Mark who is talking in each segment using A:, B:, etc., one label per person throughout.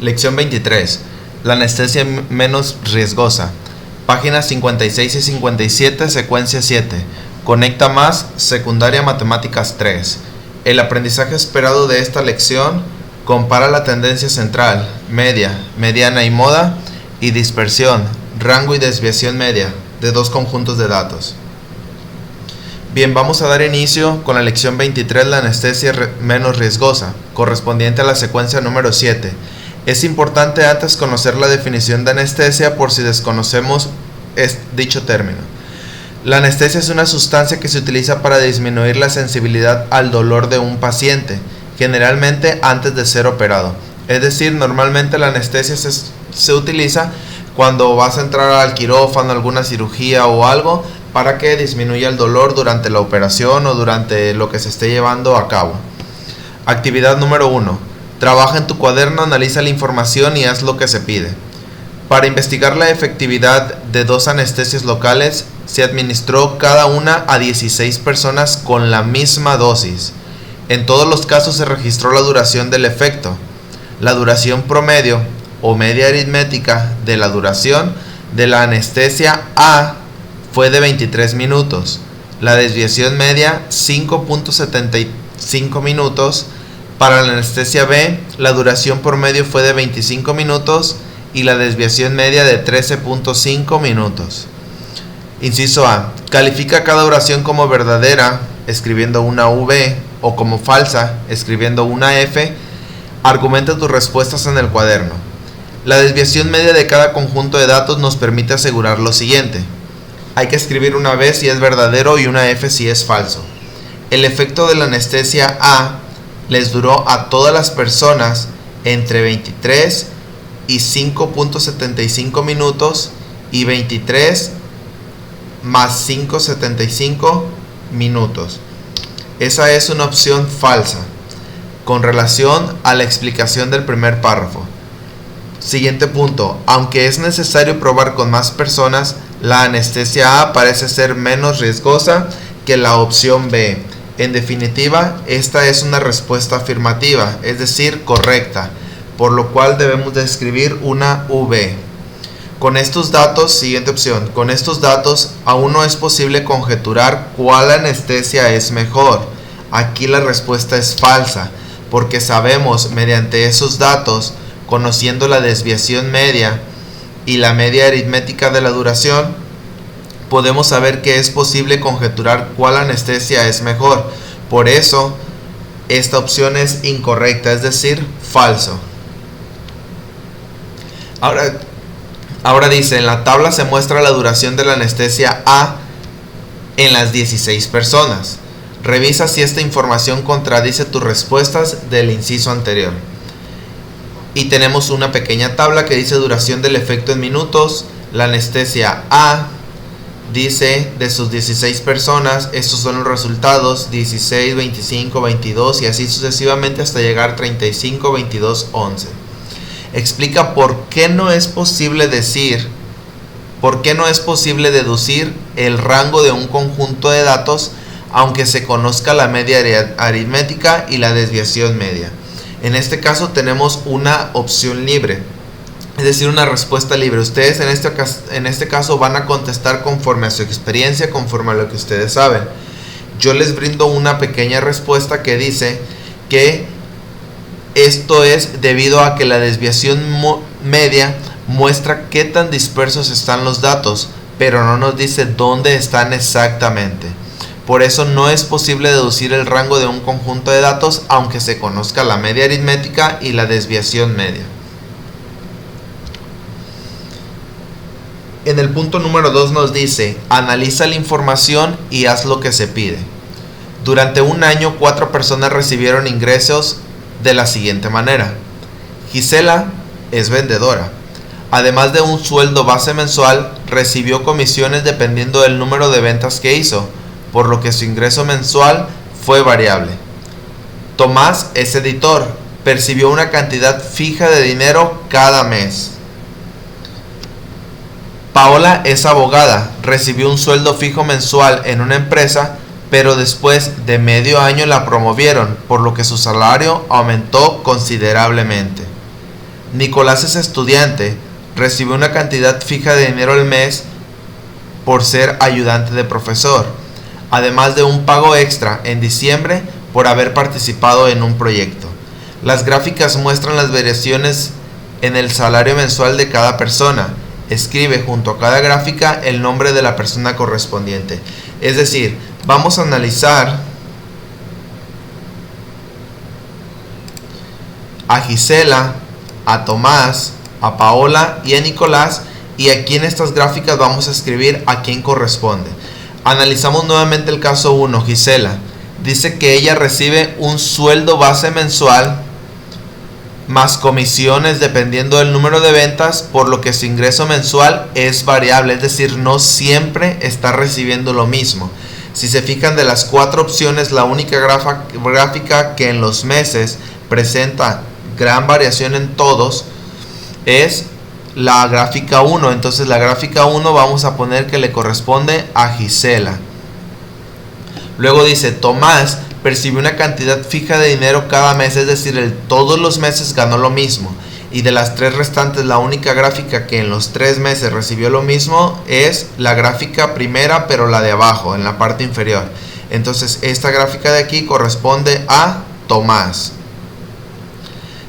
A: Lección 23. La anestesia menos riesgosa. Páginas 56 y 57, secuencia 7. Conecta más, secundaria matemáticas 3. El aprendizaje esperado de esta lección compara la tendencia central, media, mediana y moda, y dispersión, rango y desviación media de dos conjuntos de datos. Bien, vamos a dar inicio con la lección 23, la anestesia menos riesgosa, correspondiente a la secuencia número 7. Es importante antes conocer la definición de anestesia por si desconocemos dicho término. La anestesia es una sustancia que se utiliza para disminuir la sensibilidad al dolor de un paciente, generalmente antes de ser operado. Es decir, normalmente la anestesia se utiliza cuando vas a entrar al quirófano, alguna cirugía o algo, para que disminuya el dolor durante la operación o durante lo que se esté llevando a cabo. Actividad número 1. Trabaja en tu cuaderno, analiza la información y haz lo que se pide. Para investigar la efectividad de dos anestesias locales, se administró cada una a 16 personas con la misma dosis. En todos los casos se registró la duración del efecto. La duración promedio o media aritmética de la duración de la anestesia A fue de 23 minutos. La desviación media 5.75 minutos. Para la anestesia B, la duración promedio fue de 25 minutos y la desviación media de 13.5 minutos. Inciso A. Califica cada oración como verdadera, escribiendo una V, o como falsa, escribiendo una F. Argumenta tus respuestas en el cuaderno. La desviación media de cada conjunto de datos nos permite asegurar lo siguiente. Hay que escribir una V si es verdadero y una F si es falso. El efecto de la anestesia A les duró a todas las personas entre 23 y 5.75 minutos y 23 más 5.75 minutos. Esa es una opción falsa con relación a la explicación del primer párrafo. Siguiente punto. Aunque es necesario probar con más personas, la anestesia A parece ser menos riesgosa que la opción B. En definitiva, esta es una respuesta afirmativa, es decir, correcta, por lo cual debemos de escribir una V. Con estos datos, siguiente opción, con estos datos aún no es posible conjeturar cuál anestesia es mejor. Aquí la respuesta es falsa, porque sabemos mediante esos datos, conociendo la desviación media y la media aritmética de la duración, podemos saber que es posible conjeturar cuál anestesia es mejor. Por eso, esta opción es incorrecta, es decir, falso. Ahora dice, en la tabla se muestra la duración de la anestesia A en las 16 personas. Revisa si esta información contradice tus respuestas del inciso anterior. Y tenemos una pequeña tabla que dice duración del efecto en minutos. La anestesia A dice de sus 16 personas, estos son los resultados, 16, 25, 22 y así sucesivamente hasta llegar 35, 22, 11. Explica por qué no es posible deducir el rango de un conjunto de datos aunque se conozca la media aritmética y la desviación media. En este caso tenemos una opción libre, es decir, una respuesta libre. Ustedes en este caso van a contestar conforme a su experiencia, conforme a lo que ustedes saben. Yo les brindo una pequeña respuesta que dice que esto es debido a que la desviación media muestra qué tan dispersos están los datos, pero no nos dice dónde están exactamente. Por eso no es posible deducir el rango de un conjunto de datos aunque se conozca la media aritmética y la desviación media. En el punto número 2 nos dice, analiza la información y haz lo que se pide. Durante un año, 4 personas recibieron ingresos de la siguiente manera. Gisela es vendedora. Además de un sueldo base mensual, recibió comisiones dependiendo del número de ventas que hizo, por lo que su ingreso mensual fue variable. Tomás es editor. Percibió una cantidad fija de dinero cada mes. Paola es abogada, recibió un sueldo fijo mensual en una empresa, pero después de medio año la promovieron, por lo que su salario aumentó considerablemente. Nicolás es estudiante, recibe una cantidad fija de dinero al mes por ser ayudante de profesor, además de un pago extra en diciembre por haber participado en un proyecto. Las gráficas muestran las variaciones en el salario mensual de cada persona. Escribe junto a cada gráfica el nombre de la persona correspondiente. Es decir, vamos a analizar a Gisela, a Tomás, a Paola y a Nicolás, y aquí en estas gráficas vamos a escribir a quién corresponde. Analizamos nuevamente el caso 1, Gisela. Dice que ella recibe un sueldo base mensual más comisiones dependiendo del número de ventas, por lo que su ingreso mensual es variable, es decir, no siempre está recibiendo lo mismo. Si se fijan, de las 4 opciones, la única gráfica que en los meses presenta gran variación en todos es la gráfica 1. Entonces la gráfica 1 vamos a poner que le corresponde a Gisela. Luego dice, Tomás percibe una cantidad fija de dinero cada mes, es decir, todos los meses ganó lo mismo. Y de las 3 restantes, la única gráfica que en los 3 meses recibió lo mismo es la gráfica primera, pero la de abajo, en la parte inferior. Entonces esta gráfica de aquí corresponde a Tomás.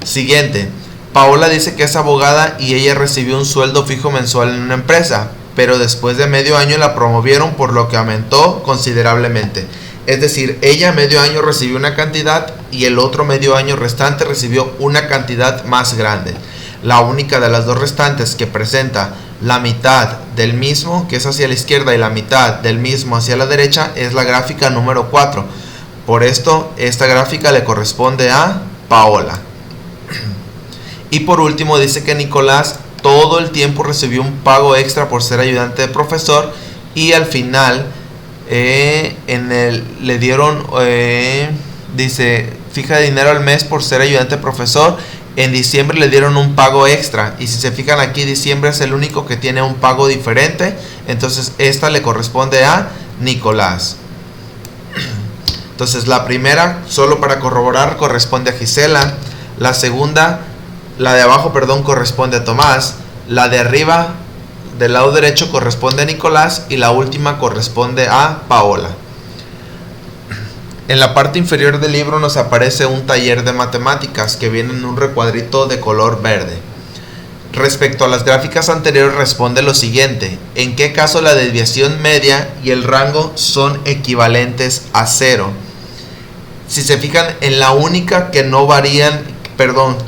A: Siguiente, Paola dice que es abogada y ella recibió un sueldo fijo mensual en una empresa, pero después de medio año la promovieron, por lo que aumentó considerablemente. Es decir, ella medio año recibió una cantidad y el otro medio año restante recibió una cantidad más grande. La única de las 2 restantes que presenta la mitad del mismo, que es hacia la izquierda, y la mitad del mismo hacia la derecha, es la gráfica número 4. Por esto, esta gráfica le corresponde a Paola. Y por último dice que Nicolás todo el tiempo recibió un pago extra por ser ayudante de profesor, y al final le dieron, dice, fija dinero al mes por ser ayudante de profesor. En diciembre le dieron un pago extra, y si se fijan aquí, diciembre es el único que tiene un pago diferente, entonces esta le corresponde a Nicolás. Entonces la primera, solo para corroborar, corresponde a Gisela. La segunda, la de abajo, perdón, corresponde a Tomás. La de arriba, del lado derecho, corresponde a Nicolás, y la última corresponde a Paola. En la parte inferior del libro nos aparece un taller de matemáticas que viene en un recuadrito de color verde. Respecto a las gráficas anteriores, responde lo siguiente: ¿en qué caso la desviación media y el rango son equivalentes a 0? Si se fijan, en la única que no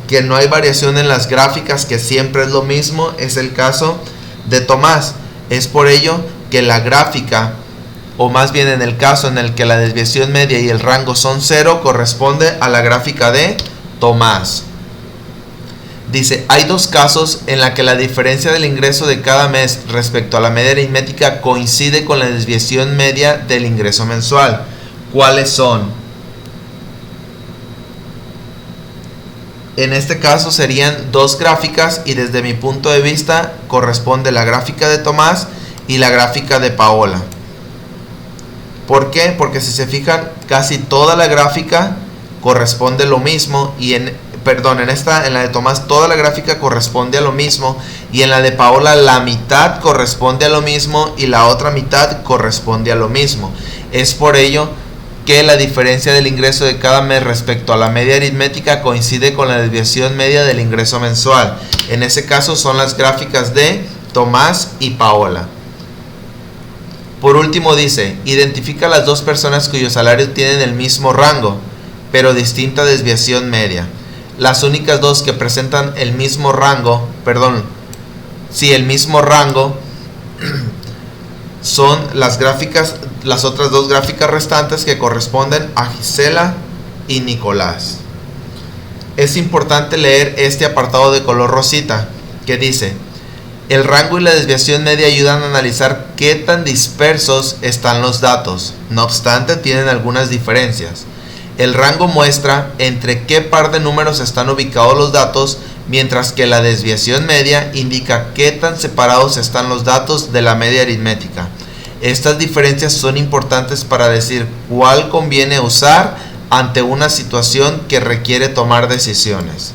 A: que no hay variación en las gráficas, que siempre es lo mismo, es el caso de Tomás. Es por ello que la gráfica, o más bien en el caso en el que la desviación media y el rango son 0, corresponde a la gráfica de Tomás. Dice, hay 2 casos en la que la diferencia del ingreso de cada mes respecto a la media aritmética coincide con la desviación media del ingreso mensual. ¿Cuáles son? En este caso serían 2 gráficas, y desde mi punto de vista corresponde la gráfica de Tomás y la gráfica de Paola. ¿Por qué? Porque si se fijan, casi toda la gráfica corresponde lo mismo, y en la de Tomás toda la gráfica corresponde a lo mismo, y en la de Paola la mitad corresponde a lo mismo y la otra mitad corresponde a lo mismo. Es por ello que la diferencia del ingreso de cada mes respecto a la media aritmética coincide con la desviación media del ingreso mensual. En ese caso son las gráficas de Tomás y Paola. Por último dice, identifica las 2 personas cuyos salarios tienen el mismo rango, pero distinta desviación media. Las únicas 2 que presentan el mismo rango, el mismo rango, son las otras 2 gráficas restantes, que corresponden a Gisela y Nicolás. Es importante leer este apartado de color rosita, que dice, el rango y la desviación media ayudan a analizar qué tan dispersos están los datos. No obstante, tienen algunas diferencias. El rango muestra entre qué par de números están ubicados los datos, mientras que la desviación media indica qué tan separados están los datos de la media aritmética. Estas diferencias son importantes para decir cuál conviene usar ante una situación que requiere tomar decisiones.